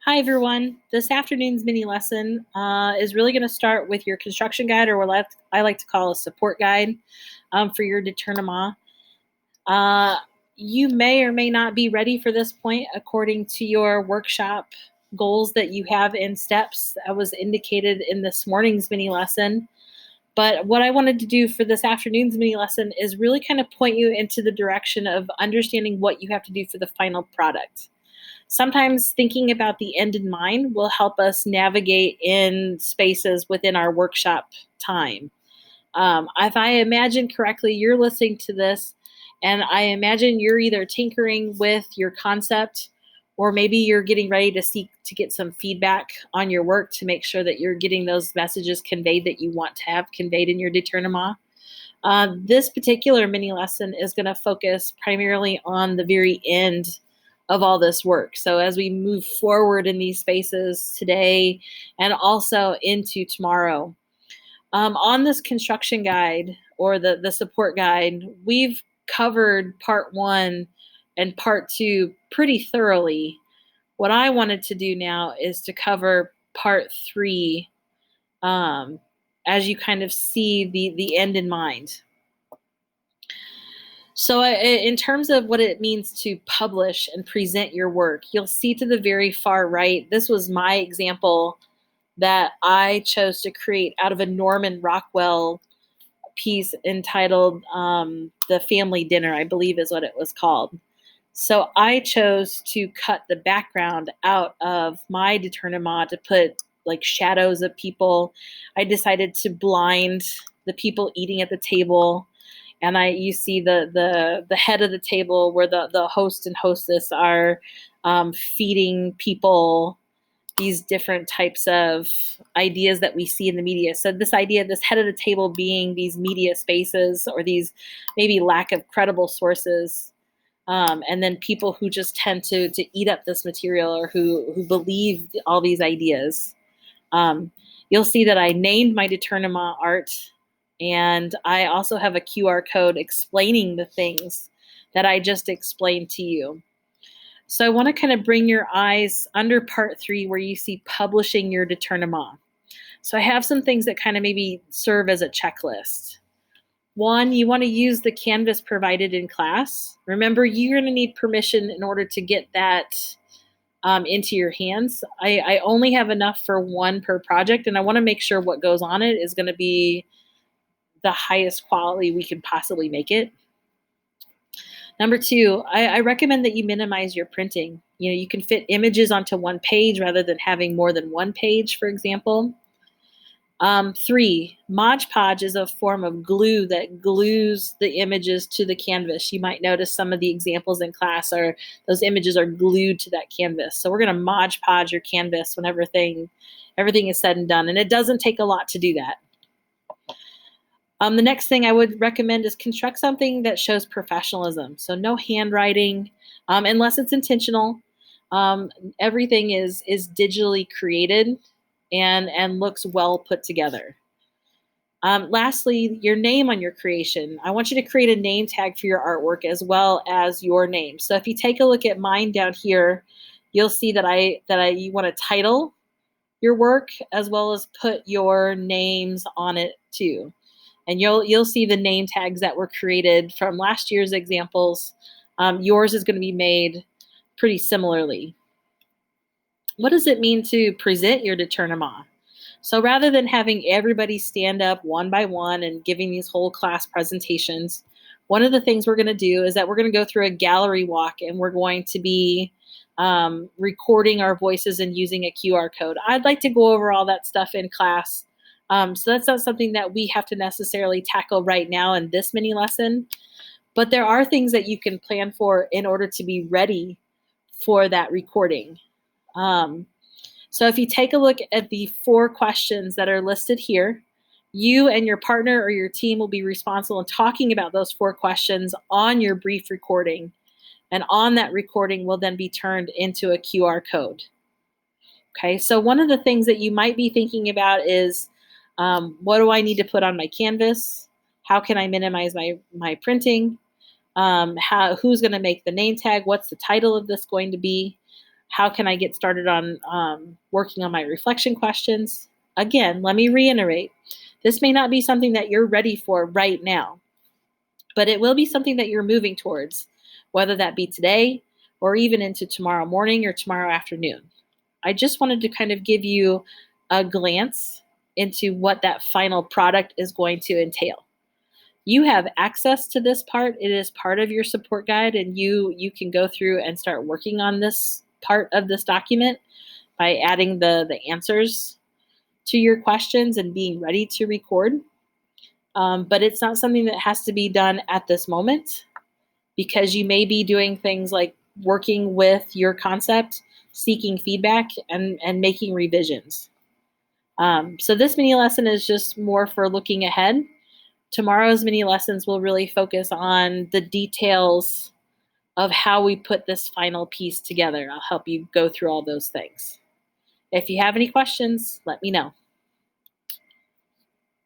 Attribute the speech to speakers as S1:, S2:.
S1: Hi, everyone. This afternoon's mini lesson is really going to start with your construction guide, or what I like to call a support guide for your détournement. Uh, you may or may not be ready for this point according to your workshop goals that you have in steps that was indicated in this morning's mini lesson. But what I wanted to do for this afternoon's mini lesson is really kind of point you into the direction of understanding what you have to do for the final product. Sometimes thinking about the end in mind will help us navigate in spaces within our workshop time. If I imagine correctly, you're listening to this, and I imagine you're either tinkering with your concept, or maybe you're getting ready to get some feedback on your work to make sure that you're getting those messages conveyed that you want to have conveyed in your détournement. This particular mini lesson is going to focus primarily on the very end of all this work. So as we move forward in these spaces today and also into tomorrow, on this construction guide or the support guide, we've covered part 1 and part 2 pretty thoroughly. What I wanted to do now is to cover part 3 as you kind of see the end in mind. So in terms of what it means to publish and present your work, you'll see to the very far right, this was my example that I chose to create out of a Norman Rockwell piece entitled The Family Dinner, I believe is what it was called. So I chose to cut the background out of my détournement to put like shadows of people. I decided to blind the people eating at the table, and you see the head of the table where the host and hostess are feeding people these different types of ideas that we see in the media. So this idea, this head of the table being these media spaces or these maybe lack of credible sources, and then people who just tend to eat up this material or who believe all these ideas. You'll see that I named my détournement art, and I also have a QR code explaining the things that I just explained to you. So I want to kind of bring your eyes under part 3 where you see publishing your détournement. So I have some things that kind of maybe serve as a checklist. 1, you want to use the canvas provided in class. Remember, you're going to need permission in order to get that into your hands. I only have enough for 1 per project, and I want to make sure what goes on it is going to be the highest quality we can possibly make it. Number 2, I recommend that you minimize your printing. You can fit images onto 1 page rather than having more than 1 page, for example. 3, Mod Podge is a form of glue that glues the images to the canvas. You might notice some of the examples in class are those images are glued to that canvas. So we're going to Mod Podge your canvas when everything is said and done, and it doesn't take a lot to do that. The next thing I would recommend is construct something that shows professionalism. So no handwriting, unless it's intentional. Everything is digitally created and looks well put together. Lastly, your name on your creation. I want you to create a name tag for your artwork as well as your name. So if you take a look at mine down here, you'll see that you want to title your work as well as put your names on it too. And you'll see the name tags that were created from last year's examples. Yours is going to be made pretty similarly. What does it mean to present your détournement? So rather than having everybody stand up one by one and giving these whole class presentations, one of the things we're going to do is that we're going to go through a gallery walk, and we're going to be recording our voices and using a QR code. I'd like to go over all that stuff in class. So that's not something that we have to necessarily tackle right now in this mini lesson, but there are things that you can plan for in order to be ready for that recording. So if you take a look at the 4 questions that are listed here, you and your partner or your team will be responsible in talking about those 4 questions on your brief recording. And on that recording will then be turned into a QR code. Okay, so one of the things that you might be thinking about is, what do I need to put on my canvas? How can I minimize my printing? Who's going to make the name tag? What's the title of this going to be? How can I get started on working on my reflection questions? Again, let me reiterate, this may not be something that you're ready for right now, but it will be something that you're moving towards, whether that be today or even into tomorrow morning or tomorrow afternoon. I just wanted to kind of give you a glance into what that final product is going to entail. You have access to this part. It is part of your support guide, and you can go through and start working on this part of this document by adding the answers to your questions and being ready to record. But it's not something that has to be done at this moment, because you may be doing things like working with your concept, seeking feedback, and making revisions. So this mini lesson is just more for looking ahead. Tomorrow's mini lessons will really focus on the details of how we put this final piece together. I'll help you go through all those things. If you have any questions, let me know.